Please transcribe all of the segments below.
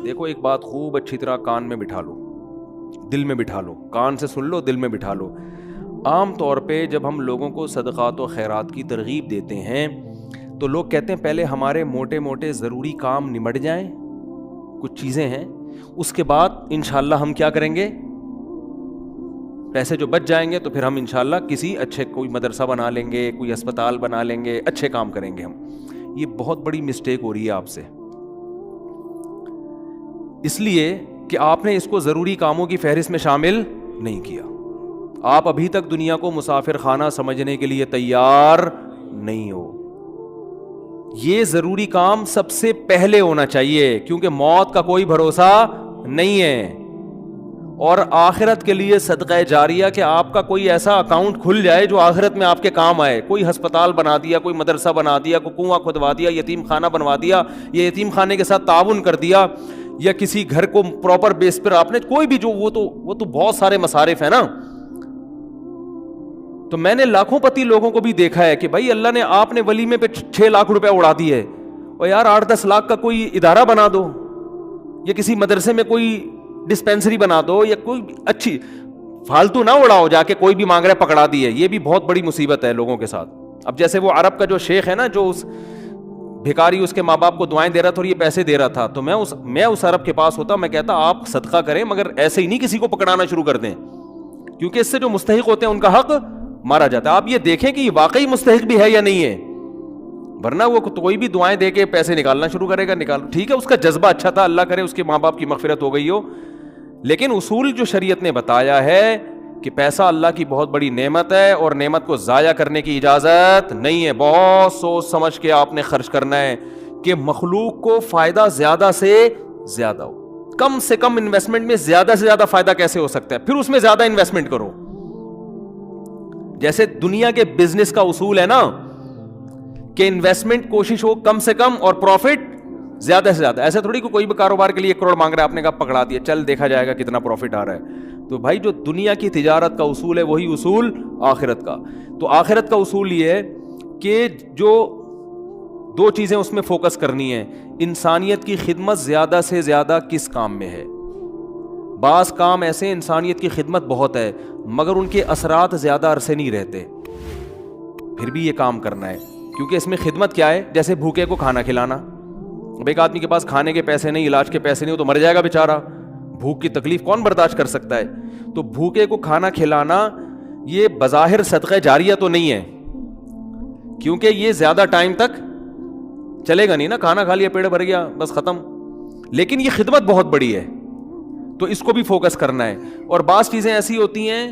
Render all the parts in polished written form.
دیکھو ایک بات خوب اچھی طرح کان میں بٹھا لو, دل میں بٹھا لو, کان سے سن لو, دل میں بٹھا لو. عام طور پہ جب ہم لوگوں کو صدقات و خیرات کی ترغیب دیتے ہیں تو لوگ کہتے ہیں پہلے ہمارے موٹے موٹے ضروری کام نمٹ جائیں, کچھ چیزیں ہیں, اس کے بعد انشاءاللہ ہم کیا کریں گے, پیسے جو بچ جائیں گے تو پھر ہم انشاءاللہ کسی اچھے کوئی مدرسہ بنا لیں گے, کوئی اسپتال بنا لیں گے, اچھے کام کریں گے ہم. یہ بہت بڑی مسٹیک ہو رہی ہے آپ سے, اس لیے کہ آپ نے اس کو ضروری کاموں کی فہرست میں شامل نہیں کیا. آپ ابھی تک دنیا کو مسافر خانہ سمجھنے کے لیے تیار نہیں ہو. یہ ضروری کام سب سے پہلے ہونا چاہیے, کیونکہ موت کا کوئی بھروسہ نہیں ہے. اور آخرت کے لیے صدقہ جاریہ کہ آپ کا کوئی ایسا اکاؤنٹ کھل جائے جو آخرت میں آپ کے کام آئے. کوئی ہسپتال بنا دیا, کوئی مدرسہ بنا دیا, کوئی کنواں کھدوا دیا, یتیم خانہ بنوا دیا, یا یتیم خانے کے ساتھ تعاون کر دیا, یا کسی گھر کو پراپر بیس پر آپ نے کوئی بھی جو وہ تو بہت سارے مصارف ہیں نا. تو میں نے لاکھوں پتی لوگوں کو بھی دیکھا ہے کہ بھائی اللہ نے آپ نے ولیمے پہ 6 لاکھ روپے اڑا دیے, اور یار 8-10 لاکھ کا کوئی ادارہ بنا دو, یا کسی مدرسے میں کوئی ڈسپینسری بنا دو, یا کوئی اچھی فالتو نہ اڑاؤ جا کے کوئی بھی مانگ رہا ہے پکڑا دیے. یہ بھی بہت بڑی مصیبت ہے لوگوں کے ساتھ. اب جیسے وہ عرب کا جو شیخ ہے نا, جو اس بھکاری اس کے ماں باپ کو دعائیں دے رہا تھا اور یہ پیسے دے رہا تھا, تو میں اس عرب کے پاس ہوتا, میں کہتا آپ صدقہ کریں مگر ایسے ہی نہیں کسی کو پکڑانا شروع کر دیں, کیونکہ اس سے جو مستحق ہوتے ہیں ان کا حق مارا جاتا ہے. آپ یہ دیکھیں کہ یہ واقعی مستحق بھی ہے یا نہیں ہے, ورنہ وہ کوئی بھی دعائیں دے کے پیسے نکالنا شروع کرے گا. نکال, ٹھیک ہے اس کا جذبہ اچھا تھا, اللہ کرے اس کے ماں باپ کی مغفرت ہو گئی ہو, لیکن اصول جو شریعت نے بتایا ہے کہ پیسہ اللہ کی بہت بڑی نعمت ہے اور نعمت کو ضائع کرنے کی اجازت نہیں ہے. بہت سوچ سمجھ کے آپ نے خرچ کرنا ہے کہ مخلوق کو فائدہ زیادہ سے زیادہ ہو. کم سے کم انویسٹمنٹ میں زیادہ سے زیادہ فائدہ کیسے ہو سکتا ہے, پھر اس میں زیادہ انویسٹمنٹ کرو. جیسے دنیا کے بزنس کا اصول ہے نا کہ انویسٹمنٹ کوشش ہو کم سے کم اور پروفٹ زیادہ سے زیادہ. ایسے تھوڑی کوئی بھی کاروبار کے لیے 1 کروڑ مانگ رہا ہے, آپ نے کہا پکڑا دیا, چل دیکھا جائے گا کتنا پروفٹ آ رہا ہے. تو بھائی جو دنیا کی تجارت کا اصول ہے وہی اصول آخرت کا. تو آخرت کا اصول یہ ہے کہ جو 2 چیزیں اس میں فوکس کرنی ہے. انسانیت کی خدمت زیادہ سے زیادہ کس کام میں ہے. بعض کام ایسے انسانیت کی خدمت بہت ہے مگر ان کے اثرات زیادہ عرصے نہیں رہتے, پھر بھی یہ کام کرنا ہے, کیونکہ اس میں خدمت کیا ہے, جیسے بھوکے کو کھانا کھلانا. اب ایک آدمی کے پاس کھانے کے پیسے نہیں, علاج کے پیسے نہیں, وہ تو مر جائے گا بیچارہ. بھوک کی تکلیف کون برداشت کر سکتا ہے. تو بھوکے کو کھانا کھلانا یہ بظاہر صدقہ جاریہ تو نہیں ہے, کیونکہ یہ زیادہ ٹائم تک چلے گا نہیں نا, کھانا کھا لیا پیٹ بھر گیا بس ختم. لیکن یہ خدمت بہت بڑی ہے تو اس کو بھی فوکس کرنا ہے. اور بعض چیزیں ایسی ہوتی ہیں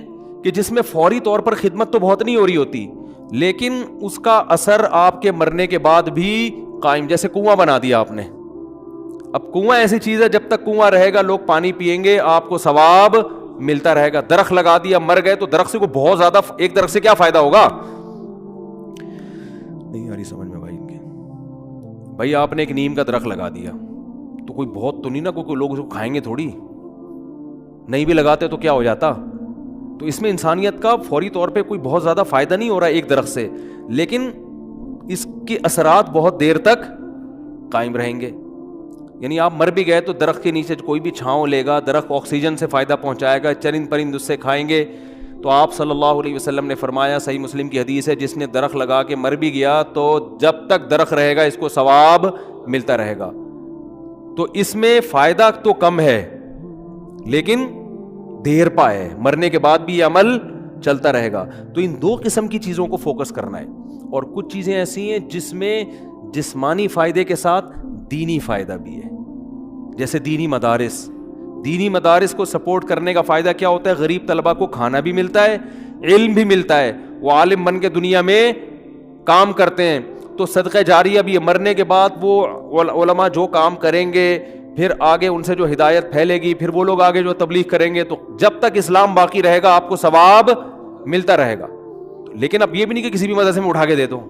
کہ جس میں فوری طور پر خدمت تو بہت نہیں ہو رہی ہوتی, لیکن اس کا اثر آپ کے مرنے کے بعد بھی قائم. جیسے کنواں بنا دیا آپ نے, اب کنواں ایسی چیز ہے جب تک کنواں رہے گا لوگ پانی پیئیں گے, آپ کو ثواب ملتا رہے گا. درخت لگا دیا, مر گئے, تو درخت سے کو بہت زیادہ, ایک درخت سے کیا فائدہ ہوگا, نہیں آ رہی سمجھ میں بھائی ان کے. بھائی آپ نے ایک نیم کا درخت لگا دیا تو کوئی بہت تو نہیں نا, کوئی لوگ اس کو کھائیں گے تھوڑی, نہیں بھی لگاتے تو کیا ہو جاتا. تو اس میں انسانیت کا فوری طور پہ کوئی بہت زیادہ فائدہ نہیں ہو رہا ہے ایک درخت سے, لیکن اس کے اثرات بہت دیر تک قائم رہیں گے. یعنی آپ مر بھی گئے تو درخت کے نیچے کوئی بھی چھاؤں لے گا, درخت آکسیجن سے فائدہ پہنچائے گا, چرند پرند اس سے کھائیں گے. تو آپ صلی اللہ علیہ وسلم نے فرمایا, صحیح مسلم کی حدیث ہے, جس نے درخت لگا کے مر بھی گیا تو جب تک درخت رہے گا اس کو ثواب ملتا رہے گا. تو اس میں فائدہ تو کم ہے لیکن دیر پا ہے, مرنے کے بعد بھی یہ عمل چلتا رہے گا. تو ان 2 قسم کی چیزوں کو فوکس کرنا ہے. اور کچھ چیزیں ایسی ہیں جس میں جسمانی فائدے کے ساتھ دینی فائدہ بھی ہے, جیسے دینی مدارس کو سپورٹ کرنے کا فائدہ کیا ہوتا ہے, غریب طلبہ کو کھانا بھی ملتا ہے, علم بھی ملتا ہے, وہ عالم بن کے دنیا میں کام کرتے ہیں. تو صدقہ جاریہ بھی, مرنے کے بعد وہ علماء جو کام کریں گے پھر آگے ان سے جو ہدایت پھیلے گی, پھر وہ لوگ آگے جو تبلیغ کریں گے, تو جب تک اسلام باقی رہے گا آپ کو ثواب ملتا رہے گا. لیکن اب یہ بھی نہیں کہ کسی بھی مدرسے میں اٹھا کے دے دو,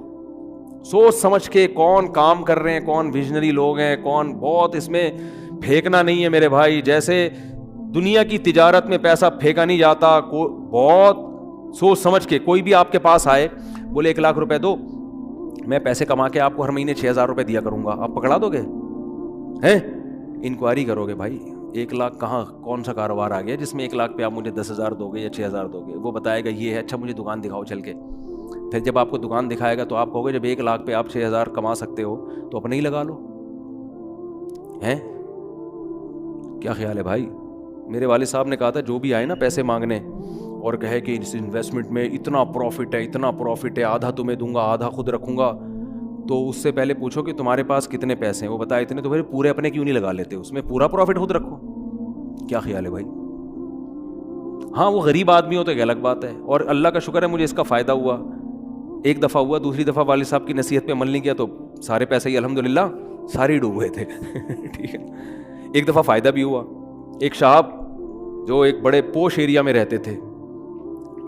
سوچ سمجھ کے کون کام کر رہے ہیں, کون ویژنری لوگ ہیں, کون, بہت اس میں پھینکنا نہیں ہے میرے بھائی. جیسے دنیا کی تجارت میں پیسہ پھینکا نہیں جاتا, بہت سوچ سمجھ کے. کوئی بھی آپ کے پاس آئے بولے 1 لاکھ روپے دو, میں پیسے کما کے آپ کو ہر مہینے 6,000 روپے دیا کروں گا, آپ پکڑا دو گے؟ ہیں انکوائری کرو گے بھائی 1 لاکھ کہاں, کون سا کاروبار آ گیا جس میں 1 لاکھ پہ آپ مجھے 10,000 دو گے یا 6,000 دو گے؟ وہ بتائے گا یہ ہے, اچھا مجھے دکان دکھاؤ چل کے. پھر جب آپ کو دکان دکھائے گا تو آپ کہو گے جب 1 لاکھ پہ آپ 6,000 کما سکتے ہو تو اپنے ہی لگا لو. ہیں کیا خیال ہے بھائی؟ میرے والد صاحب نے کہا تھا جو بھی آئے نا پیسے مانگنے اور کہے کہ اس انویسٹمنٹ میں اتنا پروفٹ ہے, اتنا پروفٹ ہے, آدھا تمہیں دوں گا آدھا خود رکھوں گا, تو اس سے پہلے پوچھو کہ تمہارے پاس کتنے پیسے ہیں. وہ بتائے اتنے, تو پھر پورے اپنے کیوں نہیں لگا لیتے, اس میں پورا پروفٹ خود رکھو. کیا خیال ہے بھائی؟ ہاں وہ غریب آدمی ہو تو ایک الگ بات ہے, اور اللہ کا شکر ہے مجھے اس کا فائدہ ہوا. 1 دفعہ ہوا, دوسری دفعہ والد صاحب کی نصیحت پہ عمل نہیں کیا تو سارے پیسے ہی الحمدللہ سارے ڈوب گئے تھے. ٹھیک ہے, 1 دفعہ فائدہ بھی ہوا. ایک صاحب جو ایک بڑے پوش ایریا میں رہتے تھے,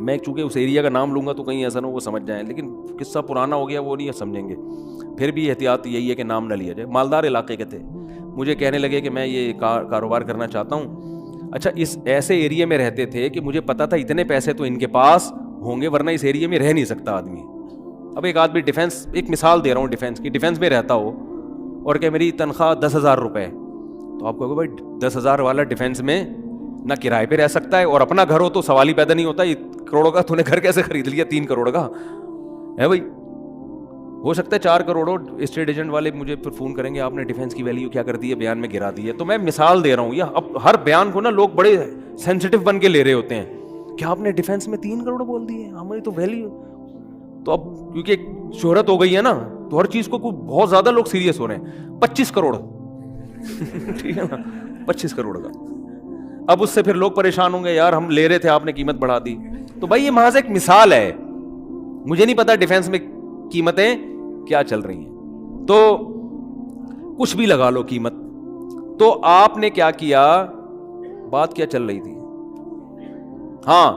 میں چونکہ اس ایریا کا نام لوں گا تو کہیں ایسا نہ ہو وہ سمجھ جائیں, لیکن قصہ پرانا ہو گیا وہ نہیں سمجھیں گے, پھر بھی احتیاط یہی ہے کہ نام نہ لیا جائے. مالدار علاقے کے تھے, مجھے کہنے لگے کہ میں یہ کاروبار کرنا چاہتا ہوں. اچھا اس ایسے ایریا میں رہتے تھے کہ مجھے پتا تھا اتنے پیسے تو ان کے پاس ہوں گے ورنہ اس ایریا میں رہ نہیں سکتا آدمی. اب ایک آدمی ڈیفینس, ایک مثال دے رہا ہوں ڈیفینس کی, ڈیفینس میں رہتا ہو اور کہ میری تنخواہ 10,000 روپے, تو آپ کہو گے بھائی 10,000 والا ڈیفینس میں نہ کرائے پہ رہ سکتا ہے اور اپنا گھر ہو تو سوال ہی پیدا نہیں ہوتا, یہ کروڑوں کا تو نے گھر کیسے خرید لیا 3 کروڑ کا ہے بھائی. ہو سکتا ہے 4 کروڑ. اسٹیٹ ایجنٹ والے مجھے پھر فون کریں گے آپ نے ڈیفینس کی ویلیو کیا کر دی ہے, بیان میں گرا دی ہے. تو میں مثال دے رہا ہوں, یہ اب ہر بیان کو نا لوگ بڑے سینسٹیو بن کے لے رہے ہوتے ہیں کہ آپ نے ڈیفینس میں 3 کروڑ بول دیے, ہماری تو ویلیو. تو اب کیونکہ شہرت ہو گئی ہے نا تو ہر چیز کو بہت زیادہ لوگ سیریس ہو رہے ہیں. 25 کروڑ ٹھیک ہے نا, 25 کروڑ کا. اب اس سے پھر لوگ پریشان ہوں گے, یار ہم لے رہے تھے آپ نے قیمت بڑھا دی. تو بھائی یہ محض ایک مثال ہے, مجھے نہیں پتا ڈیفینس میں قیمتیں کیا چل رہی ہیں, تو کچھ بھی لگا لو قیمت. تو آپ نے کیا کیا, بات کیا چل رہی تھی, ہاں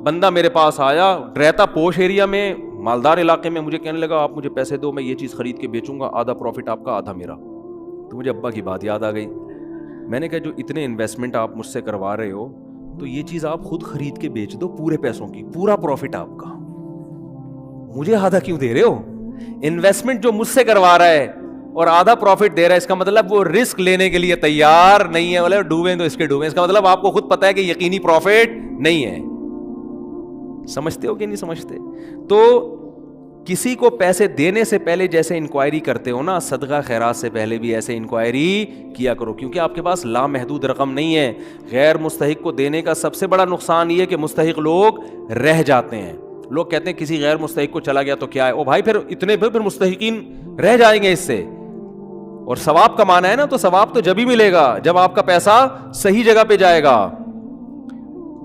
بندہ میرے پاس آیا, رہتا پوش ایریا میں, مالدار علاقے میں, مجھے کہنے لگا آپ مجھے پیسے دو, میں یہ چیز خرید کے بیچوں گا, آدھا پروفٹ آپ کا آدھا میرا. تو مجھے ابا کی بات یاد آ گئی. میں نے کہا جو اتنے انویسٹمنٹ آپ مجھ سے کروا رہے ہو تو یہ چیز آپ خود خرید کے بیچ دو پورے پیسوں کی, پورا پروفٹ آپ کا, مجھے آدھا کیوں دے رہے ہو؟ انویسٹمنٹ جو مجھ سے کروا رہا ہے اور آدھا پروفٹ دے رہا ہے, اس کا مطلب وہ رسک لینے کے لیے تیار نہیں ہے. بولے ڈوبیں تو اس کے ڈوبیں, اس کا مطلب آپ کو خود پتا ہے کہ یقینی پروفٹ نہیں ہے. سمجھتے ہو کہ نہیں سمجھتے؟ تو کسی کو پیسے دینے سے پہلے جیسے انکوائری کرتے ہو نا, صدقہ خیرات سے پہلے بھی ایسے انکوائری کیا کرو, کیونکہ آپ کے پاس لامحدود رقم نہیں ہے. غیر مستحق کو دینے کا سب سے بڑا نقصان یہ ہے کہ مستحق لوگ رہ جاتے ہیں. لوگ کہتے ہیں کسی غیر مستحق کو چلا گیا تو کیا ہے, او بھائی پھر اتنے پھر مستحقین رہ جائیں گے اس سے, اور ثواب کمانا ہے نا تو ثواب تو جب ہی ملے گا جب آپ کا پیسہ صحیح جگہ پہ جائے گا.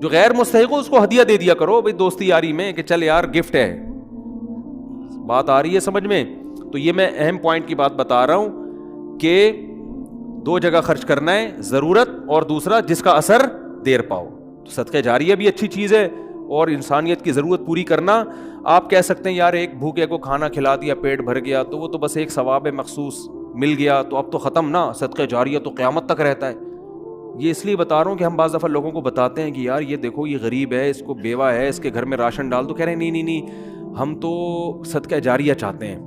جو غیر مستحق ہو اس کو ہدیہ دے دیا کرو بھائی دوستی یاری میں کہ چل یار گفٹ ہے. بات آ رہی ہے سمجھ میں؟ تو یہ میں اہم پوائنٹ کی بات بتا رہا ہوں کہ 2 جگہ خرچ کرنا ہے, ضرورت اور دوسرا جس کا اثر دیر پاؤ. تو صدقہ جاریہ بھی اچھی چیز ہے اور انسانیت کی ضرورت پوری کرنا. آپ کہہ سکتے ہیں یار ایک بھوکے کو کھانا کھلا دیا پیٹ بھر گیا تو وہ تو بس ایک ثواب مخصوص مل گیا تو اب تو ختم نا, صدقہ جاریہ تو قیامت تک رہتا ہے. یہ اس لیے بتا رہا ہوں کہ ہم بعض دفعہ لوگوں کو بتاتے ہیں کہ یار یہ دیکھو یہ غریب ہے, اس کو بیوہ ہے, اس کے گھر میں راشن ڈال دو, کہہ رہے ہیں نہیں ہم تو صدقہ جاریہ چاہتے ہیں.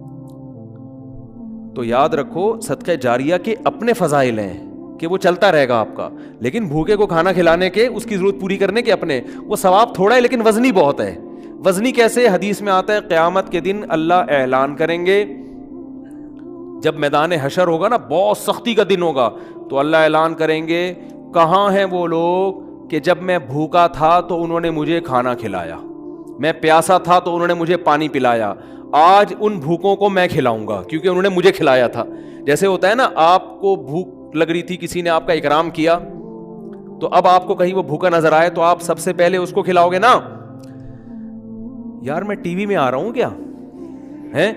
تو یاد رکھو صدقہ جاریہ کے اپنے فضائل ہیں کہ وہ چلتا رہے گا آپ کا, لیکن بھوکے کو کھانا کھلانے کے, اس کی ضرورت پوری کرنے کے اپنے, وہ ثواب تھوڑا ہے لیکن وزنی بہت ہے. وزنی کیسے؟ حدیث میں آتا ہے قیامت کے دن اللہ اعلان کریں گے, جب میدان حشر ہوگا نا, بہت سختی کا دن ہوگا, تو اللہ اعلان کریں گے کہاں ہیں وہ لوگ کہ جب میں بھوکا تھا تو انہوں نے مجھے کھانا کھلایا, میں پیاسا تھا تو انہوں نے مجھے پانی پلایا, آج ان بھوکوں کو میں کھلاؤں گا کیونکہ انہوں نے مجھے کھلایا تھا. جیسے ہوتا ہے نا آپ کو بھوک لگ رہی تھی, کسی نے آپ کا اکرام کیا, تو اب آپ کو کہیں وہ بھوکا نظر آئے تو آپ سب سے پہلے اس کو کھلاؤ گے نا. یار میں ٹی وی میں آ رہا ہوں کیا ہیں,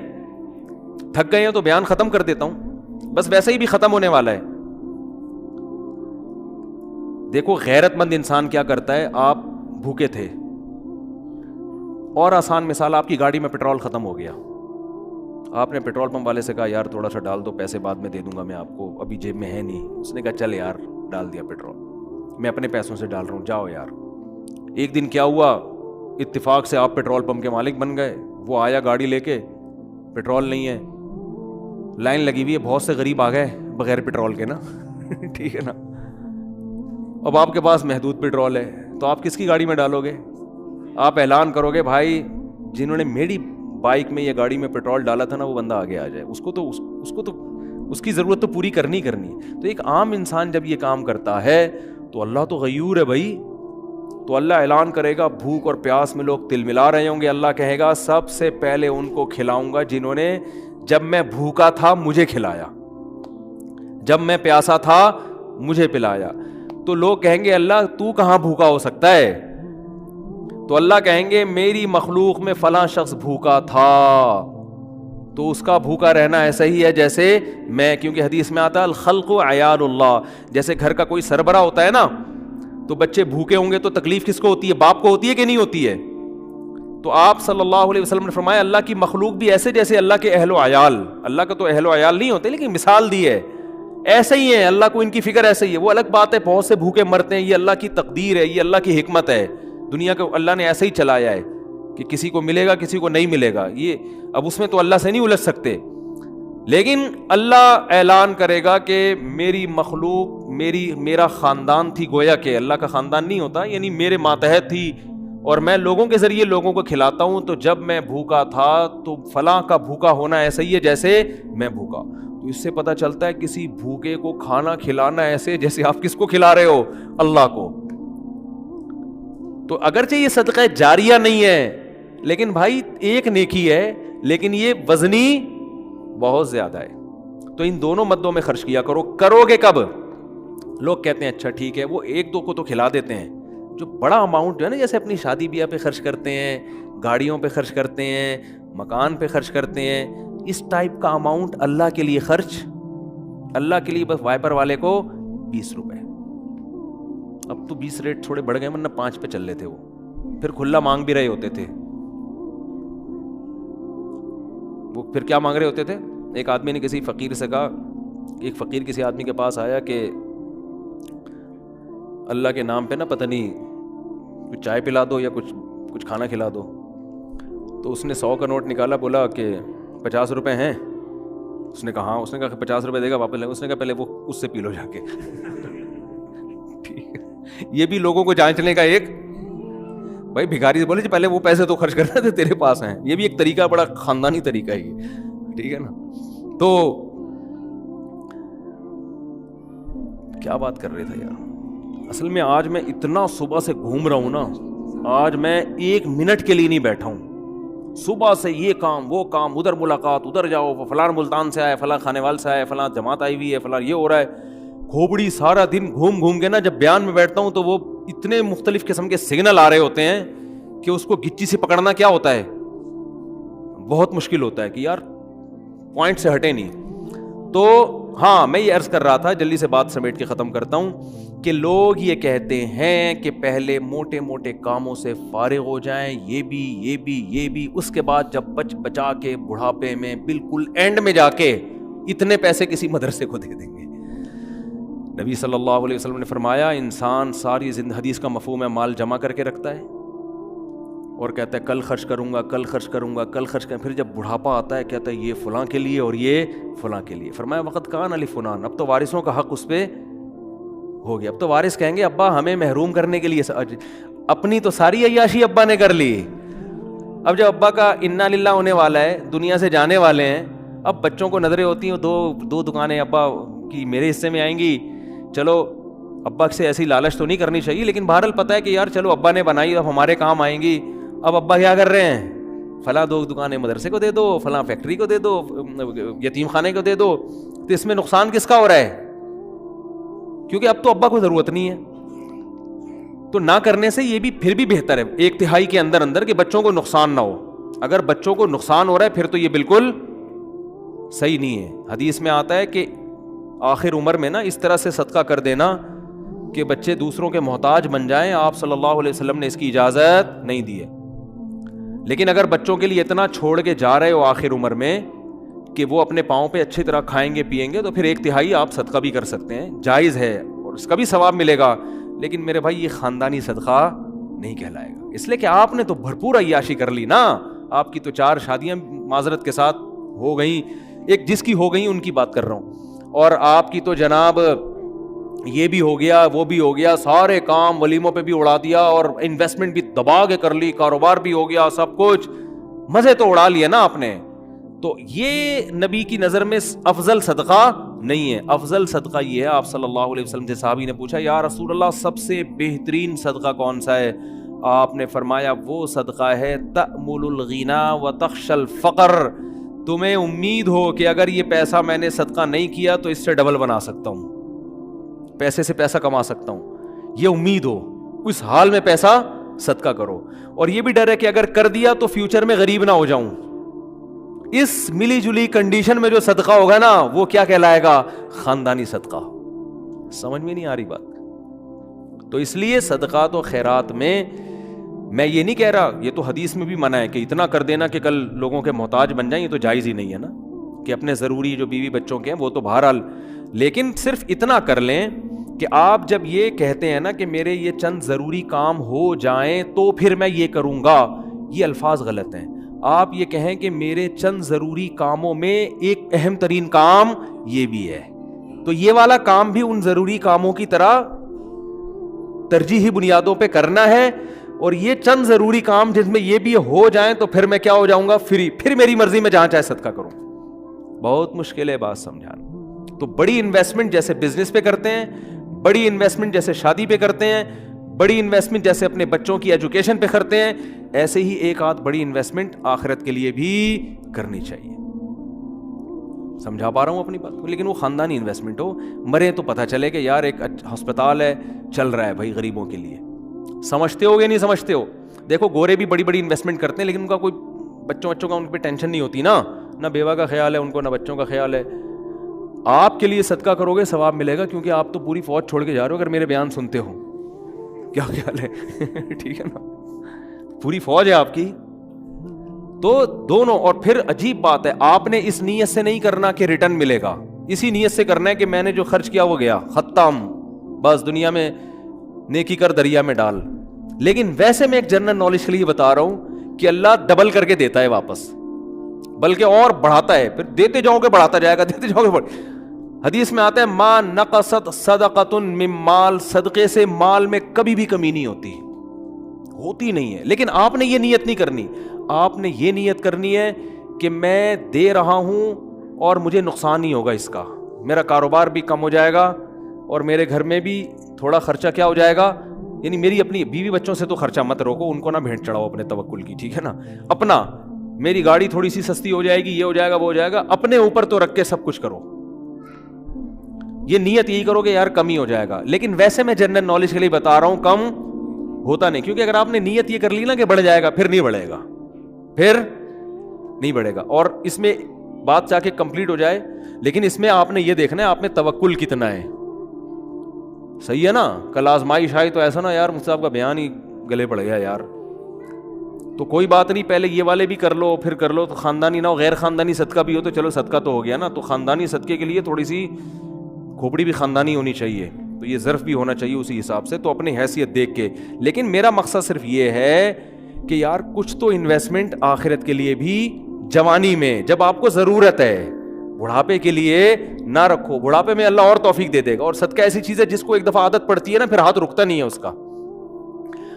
تھک گئے ہیں تو بیان ختم کر دیتا ہوں, بس ویسے ہی بھی ختم ہونے والا ہے. دیکھو غیرت مند انسان کیا کرتا ہے, آپ بھوکے تھے اور آسان مثال, آپ کی گاڑی میں پیٹرول ختم ہو گیا, آپ نے پیٹرول پمپ والے سے کہا یار تھوڑا سا ڈال دو, پیسے بعد میں دے دوں گا میں آپ کو, ابھی جیب میں ہے نہیں. اس نے کہا چل یار ڈال دیا پیٹرول, میں اپنے پیسوں سے ڈال رہا ہوں, جاؤ یار. ایک دن کیا ہوا, اتفاق سے آپ پیٹرول پمپ کے مالک بن گئے, وہ آیا گاڑی لے کے, پیٹرول نہیں ہے, لائن لگی ہوئی ہے, بہت سے غریب آ گئے بغیر پیٹرول کے نا ٹھیک ہے نا. اب آپ کے پاس محدود پیٹرول ہے تو آپ کس کی گاڑی میں ڈالو گے؟ آپ اعلان کرو گے بھائی جنہوں نے میری بائک میں یا گاڑی میں پیٹرول ڈالا تھا نا وہ بندہ آگے آ جائے, اس کو تو اس کی ضرورت تو پوری کرنی ہے. تو ایک عام انسان جب یہ کام کرتا ہے تو اللہ تو غیور ہے بھائی, تو اللہ اعلان کرے گا بھوک اور پیاس میں لوگ تل ملا رہے ہوں گے, اللہ کہے گا سب سے پہلے ان کو کھلاؤں گا جنہوں نے جب میں بھوکا تھا مجھے کھلایا, جب میں پیاسا تھا مجھے پلایا. تو لوگ کہیں گے اللہ تو کہاں بھوکا ہو سکتا ہے؟ تو اللہ کہیں گے میری مخلوق میں فلاں شخص بھوکا تھا, تو اس کا بھوکا رہنا ایسا ہی ہے جیسے میں, کیونکہ حدیث میں آتا ہے الخلق عیال اللہ, جیسے گھر کا کوئی سربراہ ہوتا ہے نا تو بچے بھوکے ہوں گے تو تکلیف کس کو ہوتی ہے؟ باپ کو ہوتی ہے کہ نہیں ہوتی ہے؟ تو آپ صلی اللہ علیہ وسلم نے فرمایا اللہ کی مخلوق بھی ایسے جیسے اللہ کے اہل و عیال, اللہ کا تو اہل و عیال نہیں ہوتے لیکن مثال دی ہے, ایسے ہی ہے, اللہ کو ان کی فکر ایسے ہی ہے. وہ الگ بات ہے بہت سے بھوکے مرتے ہیں, یہ اللہ کی تقدیر ہے, یہ اللہ کی حکمت ہے, دنیا کو اللہ نے ایسے ہی چلایا ہے کہ کسی کو ملے گا کسی کو نہیں ملے گا, یہ اب اس میں تو اللہ سے نہیں الجھ سکتے. لیکن اللہ اعلان کرے گا کہ میری مخلوق میرا خاندان تھی, گویا کہ اللہ کا خاندان نہیں ہوتا, یعنی میرے ماتحت تھی اور میں لوگوں کے ذریعے لوگوں کو کھلاتا ہوں, تو جب میں بھوکا تھا تو فلاں کا بھوکا ہونا ایسا ہی ہے جیسے میں بھوکا. تو اس سے پتہ چلتا ہے کسی بھوکے کو کھانا کھلانا ایسے جیسے آپ کس کو کھلا رہے ہو؟ اللہ کو. تو اگرچہ یہ صدقہ جاریہ نہیں ہے لیکن بھائی ایک نیکی ہے, لیکن یہ وزنی بہت زیادہ ہے. تو ان دونوں مدوں میں خرچ کیا کرو. کرو گے کب؟ لوگ کہتے ہیں اچھا ٹھیک ہے, وہ ایک دو کو تو کھلا دیتے ہیں, جو بڑا اماؤنٹ جو ہے نا جیسے اپنی شادی بیاہ پہ خرچ کرتے ہیں, گاڑیوں پہ خرچ کرتے ہیں, مکان پہ خرچ کرتے ہیں, اس ٹائپ کا اماؤنٹ اللہ کے لیے خرچ, اللہ کے لیے بس وائپر والے کو 20 روپے, اب تو 20 ریٹ تھوڑے بڑھ گئے ورنہ 5 پہ چل رہے تھے, وہ پھر کھلا مانگ بھی رہے ہوتے تھے. وہ پھر کیا مانگ رہے ہوتے تھے؟ ایک آدمی نے کسی فقیر سے کہا, ایک فقیر کسی آدمی کے پاس آیا کہ اللہ کے نام پہ نا پتہ نہیں کچھ چائے پلا دو یا کچھ کھانا کھلا دو. تو اس نے 100 کا نوٹ نکالا, بولا کہ 50 روپے ہیں. اس نے کہا ہاں. اس نے کہا 50 روپے دے گا واپس لے. اس نے کہا پہلے وہ اس سے پی لو جا کے ٹھیک ہے, یہ بھی لوگوں کو جانچنے کا ایک, بھائی بھکاری سے بولے جی پہلے وہ پیسے تو خرچ کرنا تھے تیرے پاس ہیں, یہ بھی ایک طریقہ, بڑا خاندانی طریقہ ہے یہ, ٹھیک ہے نا. تو کیا بات کر رہے تھے یار, اصل میں آج میں اتنا صبح سے گھوم رہا ہوں نا, آج میں 1 منٹ کے لیے نہیں بیٹھا ہوں. صبح سے یہ کام وہ کام, ادھر ملاقات, ادھر جاؤ, فلاں ملتان سے آئے, فلاں کھانے وال سے آئے, فلاں جماعت آئی ہوئی ہے, فلاں یہ ہو رہا ہے. کھوپڑی سارا دن گھوم گھوم کے نا جب بیان میں بیٹھتا ہوں تو وہ اتنے مختلف قسم کے سگنل آ رہے ہوتے ہیں کہ اس کو گچی سے پکڑنا کیا ہوتا ہے, بہت مشکل ہوتا ہے کہ یار پوائنٹ سے ہٹے نہیں. تو ہاں میں یہ عرض کر رہا تھا, جلدی سے بات سمیٹ کے ختم کرتا ہوں, کہ لوگ یہ کہتے ہیں کہ پہلے موٹے موٹے کاموں سے فارغ ہو جائیں, یہ بھی, اس کے بعد جب بچا کے بڑھاپے میں بالکل اینڈ میں جا کے اتنے پیسے کسی مدرسے کو دے دیں گے. نبی صلی اللہ علیہ وسلم نے فرمایا انسان ساری زندگی, حدیث کا مفہوم ہے, مال جمع کر کے رکھتا ہے اور کہتا ہے کل خرچ کروں گا, کل خرچ کروں گا, کل خرچ کروں گا. پھر جب بڑھاپا آتا ہے کہتا ہے یہ فلاں کے لیے اور یہ فلاں کے لیے. فرمایا وقت کان علی فلان, اب تو وارثوں کا حق اس پہ ہو گیا. اب تو وارث کہیں گے ابا ہمیں محروم کرنے کے لیے, اپنی تو ساری عیاشی ابا نے کر لی. اب جب ابا کا انا للہ ہونے والا ہے, دنیا سے جانے والے ہیں, اب بچوں کو نظریں ہوتی ہیں دو دکانیں ابا کی میرے حصے میں آئیں گی. چلو ابا سے ایسی لالچ تو نہیں کرنی چاہیے, لیکن بہرحال پتہ ہے کہ یار چلو ابا نے بنائی, اب ہمارے کام آئیں گی. اب ابا کیا کر رہے ہیں, فلاں 2 دکانیں مدرسے کو دے دو, فلاں فیکٹری کو دے دو, یتیم خانے کو دے دو. تو اس میں نقصان کس کا ہو رہا ہے؟ کیونکہ اب تو ابا کو ضرورت نہیں ہے. تو نہ کرنے سے یہ بھی پھر بھی بہتر ہے 1/3 کے اندر کہ بچوں کو نقصان نہ ہو. اگر بچوں کو نقصان ہو رہا ہے پھر تو یہ بالکل صحیح نہیں ہے. حدیث میں آتا ہے کہ آخر عمر میں نا اس طرح سے صدقہ کر دینا کہ بچے دوسروں کے محتاج بن جائیں, آپ صلی اللہ علیہ وسلم نے اس کی اجازت نہیں دی ہے. لیکن اگر بچوں کے لیے اتنا چھوڑ کے جا رہے ہو آخر عمر میں کہ وہ اپنے پاؤں پہ اچھی طرح کھائیں گے پیئیں گے, تو پھر 1/3 آپ صدقہ بھی کر سکتے ہیں, جائز ہے اور اس کا بھی ثواب ملے گا. لیکن میرے بھائی یہ خاندانی صدقہ نہیں کہلائے گا, اس لیے کہ آپ نے تو بھرپور عیاشی کر لی نا, آپ کی تو 4 شادیاں معذرت کے ساتھ ہو گئیں, ایک جس کی ہو گئی ان کی بات کر رہا ہوں. اور آپ کی تو جناب یہ بھی ہو گیا وہ بھی ہو گیا, سارے کام ولیموں پہ بھی اڑا دیا اور انویسٹمنٹ بھی دبا کے کر لی, کاروبار بھی ہو گیا, سب کچھ مزے تو اڑا لیے نا آپ نے. تو یہ نبی کی نظر میں افضل صدقہ نہیں ہے. افضل صدقہ یہ ہے, آپ صلی اللہ علیہ وسلم سے صحابی نے پوچھا یا رسول اللہ سب سے بہترین صدقہ کون سا ہے؟ آپ نے فرمایا وہ صدقہ ہے تأمل الغنا وتخشى الفقر, تمہیں امید ہو کہ اگر یہ پیسہ میں نے صدقہ نہیں کیا تو اس سے ڈبل بنا سکتا ہوں, پیسے سے پیسہ کما سکتا ہوں, یہ امید ہو, اس حال میں پیسہ صدقہ کرو. اور یہ بھی ڈر ہے کہ اگر کر دیا تو فیوچر میں غریب نہ ہو جاؤں. اس ملی جلی کنڈیشن میں جو صدقہ ہوگا نا وہ کیا کہلائے گا؟ خاندانی صدقہ. سمجھ میں نہیں آ رہی بات؟ تو اس لیے صدقات و خیرات میں یہ نہیں کہہ رہا, یہ تو حدیث میں بھی منع ہے کہ اتنا کر دینا کہ کل لوگوں کے محتاج بن جائیں, یہ تو جائز ہی نہیں ہے نا, کہ اپنے ضروری جو بیوی بچوں کے ہیں وہ تو بہرحال, لیکن صرف اتنا کر لیں کہ آپ جب یہ کہتے ہیں نا کہ میرے یہ چند ضروری کام ہو جائیں تو پھر میں یہ کروں گا, یہ الفاظ غلط ہیں. آپ یہ کہیں کہ میرے چند ضروری کاموں میں ایک اہم ترین کام یہ بھی ہے, تو یہ والا کام بھی ان ضروری کاموں کی طرح ترجیحی بنیادوں پہ کرنا ہے, اور یہ چند ضروری کام جس میں یہ بھی ہو جائیں تو پھر میں کیا ہو جاؤں گا؟ فری, پھر میری مرضی میں جہاں چاہے صدقہ کروں. بہت مشکل ہے بات سمجھانا. تو بڑی انویسٹمنٹ جیسے بزنس پہ کرتے ہیں, بڑی انویسٹمنٹ جیسے شادی پہ کرتے ہیں, بڑی انویسٹمنٹ جیسے اپنے بچوں کی ایجوکیشن پہ کرتے ہیں, ایسے ہی ایک آدھ بڑی انویسٹمنٹ آخرت کے لیے بھی کرنی چاہیے. سمجھا پا رہا ہوں اپنی بات کو؟ لیکن وہ خاندانی انویسٹمنٹ ہو, مرے تو پتہ چلے کہ یار ایک ہسپتال ہے چل رہا ہے بھائی غریبوں کے لیے. سمجھتے ہو یا نہیں سمجھتے ہو؟ دیکھو گورے بھی بڑی بڑی انویسٹمنٹ کرتے ہیں لیکن ان کا کوئی بچوں کا ان پہ ٹینشن نہیں ہوتی نا, نہ بیوہ کا خیال ہے ان کو, نہ بچوں کا خیال ہے. آپ کے لیے صدقہ کرو گے ثواب ملے گا, کیونکہ آپ تو پوری فوج چھوڑ کے جا رہے ہو اگر میرے بیان سنتے ہو. کیا خیال ہے؟ ٹھیک ہے نا, پوری فوج ہے آپ کی. تو دونوں, اور پھر عجیب بات ہے آپ نے اس نیت سے نہیں کرنا کہ ریٹرن ملے گا, اسی نیت سے کرنا ہے کہ میں نے جو خرچ کیا وہ گیا, ختم, بس دنیا میں نیکی کر دریا میں ڈال. لیکن ویسے میں ایک جنرل نالج کے لیے بتا رہا ہوں کہ اللہ ڈبل کر کے دیتا ہے واپس, بلکہ اور بڑھاتا ہے, پھر دیتے جاؤ گے بڑھاتا جائے گا, دیتے جاؤ گے. حدیث میں آتا ہے ما نقصت صدقۃ من مال, صدقے سے مال میں کبھی بھی کمی نہیں ہوتی نہیں ہے. لیکن آپ نے یہ نیت نہیں کرنی, آپ نے یہ نیت کرنی ہے کہ میں دے رہا ہوں اور مجھے نقصان نہیں ہوگا اس کا, میرا کاروبار بھی کم ہو جائے گا اور میرے گھر میں بھی تھوڑا خرچہ کیا ہو جائے گا, یعنی میری اپنی بیوی بچوں سے تو خرچہ مت روکو, ان کو نہ بھیٹ چڑھاؤ اپنے توکل کی, ٹھیک ہے نا, اپنا میری گاڑی تھوڑی سی سستی ہو جائے گی, یہ ہو جائے گا وہ ہو جائے گا, اپنے اوپر تو رکھ کے سب کچھ کرو. یہ نیت یہی کرو کہ یار کم ہی ہو جائے گا. لیکن ویسے میں جنرل نالج کے لیے بتا رہا ہوں کم ہوتا نہیں, کیونکہ اگر آپ نے نیت یہ کر لی نا کہ بڑھ جائے گا, پھر نہیں بڑھے گا, پھر نہیں بڑھے گا. اور اس میں بات چاہ کے کمپلیٹ ہو جائے, لیکن اس میں آپ نے یہ دیکھنا ہے آپ میں توکل کتنا ہے. صحیح ہے نا, کل آزمائش آئی تو ایسا نا یار مجھ سے آپ کا بیان ہی گلے پڑ گیا یار, تو کوئی بات نہیں, پہلے یہ والے بھی کر لو پھر کر لو, تو خاندانی نہ ہو, غیر خاندانی صدقہ بھی ہو تو چلو صدقہ تو ہو گیا نا. تو خاندانی صدقے کے لیے تھوڑی سی کھوپڑی بھی خاندانی ہونی چاہیے, تو یہ ظرف بھی ہونا چاہیے اسی حساب سے, تو اپنی حیثیت دیکھ کے. لیکن میرا مقصد صرف یہ ہے کہ یار کچھ تو انویسٹمنٹ آخرت کے لیے بھی جوانی میں جب آپ کو ضرورت ہے, بڑھاپے کے لیے نہ رکھو. بڑھاپے میں اللہ اور توفیق دے دے گا, اور صدقہ ایسی چیز ہے جس کو ایک دفعہ عادت پڑتی ہے نا پھر ہاتھ رکتا نہیں ہے اس کا.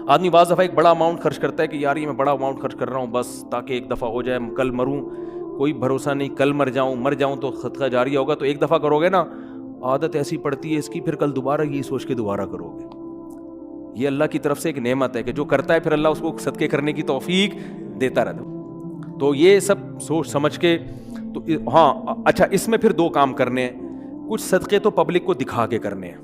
آدمی بعض دفعہ ایک بڑا اماؤنٹ خرچ کرتا ہے کہ یار یہ میں بڑا اماؤنٹ خرچ کر رہا ہوں بس تاکہ ایک دفعہ ہو جائے, کل مروں, کوئی بھروسہ نہیں, کل مر جاؤں تو صدقہ جاریہ ہوگا. تو ایک دفعہ کرو گے نا, عادت ایسی پڑتی ہے اس کی, پھر کل دوبارہ یہی سوچ کے دوبارہ کرو گے. یہ اللہ کی طرف سے ایک نعمت ہے کہ جو کرتا ہے پھر اللہ اس کو صدقے کرنے کی توفیق دیتا رہتا. تو یہ سب سوچ سمجھ کے, تو ہاں اچھا اس میں پھر دو کام کرنے ہیں. کچھ صدقے تو پبلک کو دکھا کے کرنے ہیں,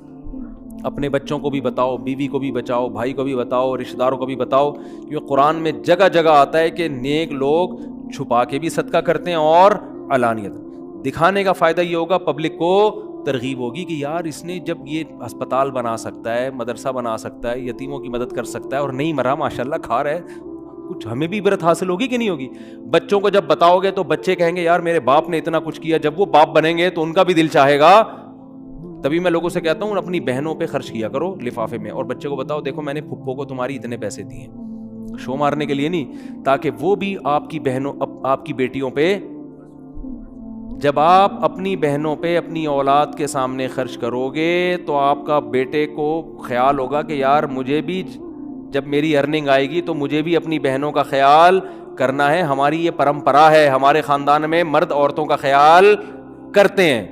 اپنے بچوں کو بھی بتاؤ, بیوی کو بھی بچاؤ, بھائی کو بھی بتاؤ, رشتہ داروں کو بھی بتاؤ, کیونکہ قرآن میں جگہ جگہ آتا ہے کہ نیک لوگ چھپا کے بھی صدقہ کرتے ہیں اور علانیت. دکھانے کا فائدہ یہ ہوگا پبلک کو ترغیب ہوگی کہ یار اس نے جب یہ ہسپتال بنا سکتا ہے, مدرسہ بنا سکتا ہے, یتیموں کی مدد کر سکتا ہے اور نہیں مرا ماشاءاللہ کھا رہا ہے, کچھ ہمیں بھی عبرت حاصل ہوگی کہ نہیں ہوگی. بچوں کو جب بتاؤ گے تو بچے کہیں گے یار میرے باپ نے اتنا کچھ کیا, جب وہ باپ بنیں گے تو ان کا بھی دل چاہے گا. تبھی میں لوگوں سے کہتا ہوں اپنی بہنوں پہ خرچ کیا کرو لفافے میں, اور بچے کو بتاؤ دیکھو میں نے پھپھو کو تمہاری اتنے پیسے دیے, شو مارنے کے لیے نہیں, تاکہ وہ بھی آپ کی بہنوں آپ کی بیٹیوں پہ جب آپ اپنی بہنوں پہ اپنی اولاد کے سامنے خرچ کرو گے تو آپ کا بیٹے کو خیال ہوگا کہ یار مجھے بھی جب میری ارننگ آئے گی تو مجھے بھی اپنی بہنوں کا خیال کرنا ہے. ہماری یہ پرمپرا ہے, ہمارے خاندان میں مرد عورتوں کا خیال کرتے ہیں.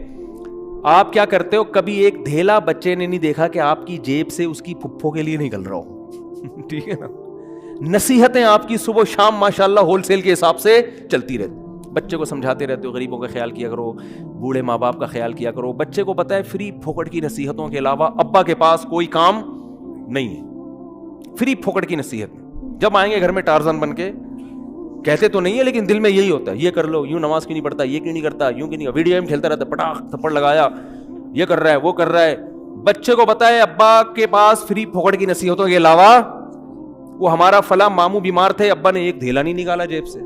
آپ کیا کرتے ہو؟ کبھی ایک دھیلا بچے نے نہیں دیکھا کہ آپ کی جیب سے اس کی پھپھو کے لیے نکل رہا ہو. ٹھیک ہے نا. نصیحتیں آپ کی صبح شام ماشاءاللہ ہول سیل کے حساب سے چلتی رہتی. بچے کو سمجھاتے رہتے ہو غریبوں کا خیال کیا کرو, بوڑھے ماں باپ کا خیال کیا کرو. بچے کو پتا ہے فری پھوکٹ کی نصیحتوں کے علاوہ ابا کے پاس کوئی کام نہیں ہے. فری پھوکٹ کی نصیحت. جب آئیں گے گھر میں ٹارزن بن کے, کہتے تو نہیں ہے لیکن دل میں یہی ہوتا ہے, یہ کر لو, یوں نماز کیوں نہیں پڑھتا, یہ کیوں نہیں کرتا, یوں کیوں نہیں, ویڈیو گیم کھیلتا رہتا, پٹاخ تھپڑ لگایا, یہ کر رہا ہے وہ کر رہا ہے. بچے کو پتا ہے ابا کے پاس فری پھوکٹ کی نصیحتوں کے علاوہ, وہ ہمارا فلاں ماموں بیمار تھے, ابا نے ایک دھیلا نہیں نکالا جیب سے.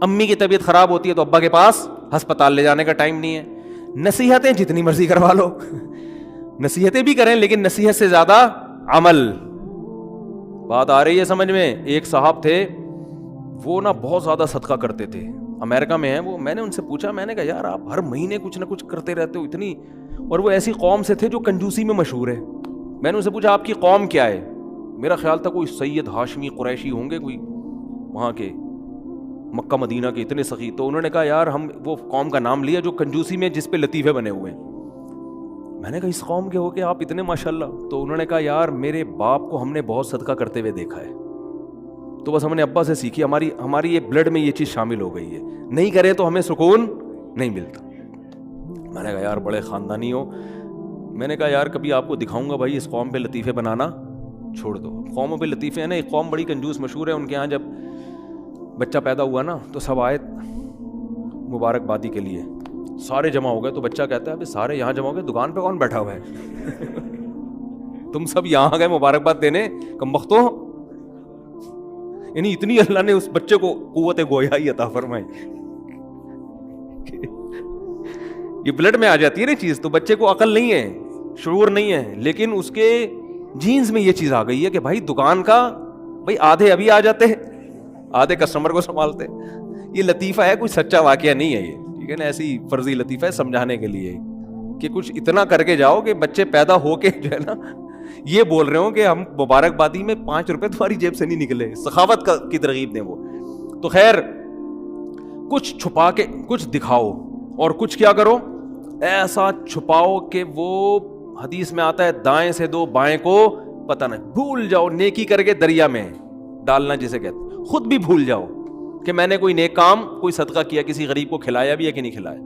امی کی طبیعت خراب ہوتی ہے تو ابا کے پاس ہسپتال لے جانے کا ٹائم نہیں ہے. نصیحتیں جتنی مرضی کروا لو, نصیحتیں بھی کریں لیکن نصیحت سے زیادہ عمل. بات آ رہی ہے سمجھ میں؟ ایک صاحب تھے, وہ نا بہت زیادہ صدقہ کرتے تھے, امریکہ میں ہیں وہ. میں نے ان سے پوچھا, میں نے کہا یار آپ ہر مہینے کچھ نہ کچھ کرتے رہتے ہو اتنی, اور وہ ایسی قوم سے تھے جو کنجوسی میں مشہور ہے. میں نے ان سے پوچھا آپ کی قوم کیا ہے؟ میرا خیال تھا کوئی سید ہاشمی قریشی ہوں گے, کوئی وہاں کے مکہ مدینہ کے اتنے سخی. تو انہوں نے کہا یار ہم وہ قوم کا نام لیا جو کنجوسی میں جس پہ لطیفے بنے ہوئے ہیں. میں نے کہا اس قوم کے ہو کے آپ اتنے ماشاءاللہ؟ تو انہوں نے کہا یار میرے باپ کو ہم نے بہت صدقہ کرتے ہوئے دیکھا ہے, تو بس ہم نے ابا سے سیکھی, ہماری یہ بلڈ میں یہ چیز شامل ہو گئی ہے, نہیں کرے تو ہمیں سکون نہیں ملتا. میں نے کہا یار بڑے خاندانی ہو. میں نے کہا یار کبھی آپ کو دکھاؤں گا بھائی اس قوم پہ لطیفے بنانا چھوڑ دو. قوموں پہ لطیفے ہیں نا, ایک قوم بڑی کنجوس مشہور ہے, ان کے یہاں جب بچہ پیدا ہوا نا تو سب آئے مبارکبادی کے لیے, سارے جمع ہو گئے. تو بچہ کہتا ہے ابھی سارے یہاں جمع ہو گئے, دکان پہ کون بیٹھا ہوا ہے؟ تم سب یہاں گئے مبارکباد دینے کمبختوں. یعنی اتنی اللہ نے اس بچے کو قوت گویائی عطا فرمائی, یہ بلڈ میں آ جاتی ہے نا چیز. تو بچے کو عقل نہیں ہے, شعور نہیں ہے, لیکن اس کے جینز میں یہ چیز آ گئی ہے کہ بھائی دکان کا بھائی آدھے ابھی آ جاتے ہیں, آدھے کسٹمر کو سنبھالتے. یہ لطیفہ ہے, کوئی سچا واقعہ نہیں ہے یہ, ٹھیک ہے نا, ایسی فرضی لطیفہ ہے سمجھانے کے لیے کہ کچھ اتنا کر کے جاؤ کہ بچے پیدا ہو کے جو ہے نا یہ بول رہے ہوں کہ ہم مبارکبادی میں 5 روپے تمہاری جیب سے نہیں نکلے. سخاوت کی ترغیب دیں وہ. تو خیر کچھ چھپا کے کچھ دکھاؤ, اور کچھ کیا کرو ایسا چھپاؤ کہ وہ حدیث میں آتا ہے دائیں سے دو بائیں کو پتہ نہ, بھول جاؤ. نیکی کر کے دریا میں ڈالنا جسے کہتے, خود بھی بھول جاؤ کہ میں نے کوئی نیک کام, کوئی صدقہ کیا, کسی غریب کو کھلایا بھی ہے کہ نہیں کھلایا.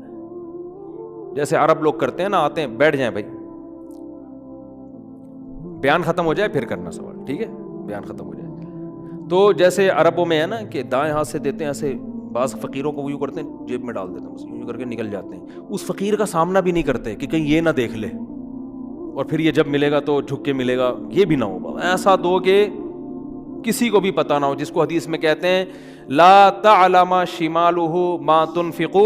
جیسے عرب لوگ کرتے ہیں نا, آتے ہیں بیٹھ جائیں بھائی, بیان ختم ہو جائے پھر کرنا سوال, ٹھیک ہے, بیان ختم ہو جائے. تو جیسے عربوں میں ہے نا کہ دائیں ہاتھ سے دیتے ہیں ایسے, بعض فقیروں کو وہ یوں کرتے ہیں جیب میں ڈال دیتے ہیں, بس یوں کر کے نکل جاتے ہیں. اس فقیر کا سامنا بھی نہیں کرتے کہ کہیں یہ نہ دیکھ لے, اور پھر یہ جب ملے گا تو جھک کے ملے گا, یہ بھی نہ ہو. ایسا دو کہ کسی کو بھی پتہ نہ ہو, جس کو حدیث میں کہتے ہیں لا تعلم شمالہ ما تنفق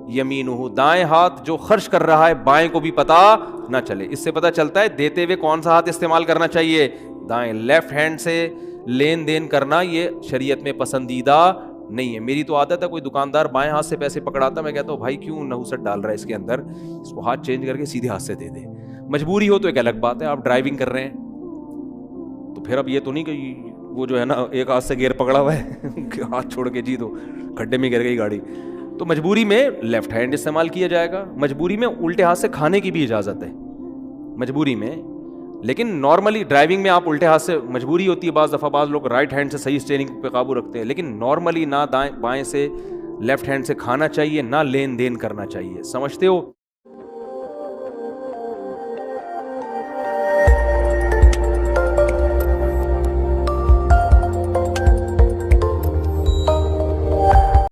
یمینہ, دائیں ہاتھ جو خرچ کر رہا ہے بائیں کو بھی پتہ نہ چلے. اس سے پتہ چلتا ہے دیتے ہوئے کون سا ہاتھ استعمال کرنا چاہیے, دائیں. لیفٹ ہینڈ سے لین دین کرنا یہ شریعت میں پسندیدہ نہیں ہے. میری تو عادت ہے, کوئی دکاندار بائیں ہاتھ سے پیسے پکڑاتا, میں کہتا ہوں بھائی کیوں نحوست ڈال رہا ہے اس کے اندر, اس کو ہاتھ چینج کر کے سیدھے ہاتھ سے دے دے. مجبوری ہو تو ایک الگ بات ہے, آپ ڈرائیونگ کر رہے ہیں تو پھر اب یہ تو نہیں کہ وہ جو ہے نا ایک ہاتھ سے گیئر پکڑا ہوا ہے ہاتھ چھوڑ کے جی تو کھڈے میں گر گئی گاڑی. تو مجبوری میں لیفٹ ہینڈ استعمال کیا جائے گا. مجبوری میں الٹے ہاتھ سے کھانے کی بھی اجازت ہے مجبوری میں, لیکن نارملی ڈرائیونگ میں آپ الٹے ہاتھ سے, مجبوری ہوتی ہے بعض دفعہ, بعض لوگ رائٹ ہینڈ سے صحیح اسٹیئرنگ پہ قابو رکھتے ہیں, لیکن نارملی نہ دائیں بائیں سے لیفٹ ہینڈ سے کھانا چاہیے, نہ لین دین کرنا چاہیے. سمجھتے ہو؟